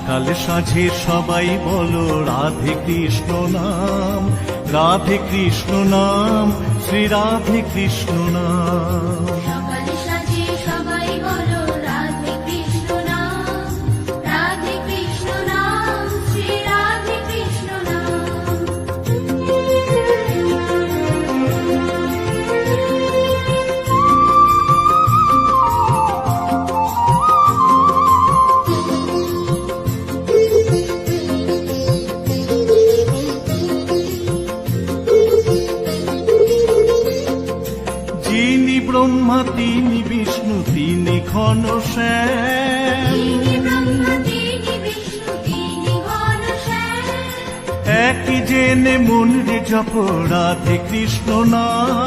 সকাল সাঁঝে সবাই বলো রাধে কৃষ্ণ নাম, রাধে কৃষ্ণ নাম, শ্রী রাধে কৃষ্ণ নাম। সকাল সাঁঝে সবাই বলো রাধে কৃষ্ণ নাম, রাধে কৃষ্ণ নাম, শ্রী রাধে কৃষ্ণ নাম। যিনি ব্রহ্মা তিনি বিষ্ণু তিনি ঘনশ্যাম, তিনি ব্রহ্মা তিনি বিষ্ণু তিনি ঘনশ্যাম। একই জেনে মন রে জপ রাধে কৃষ্ণ নাম।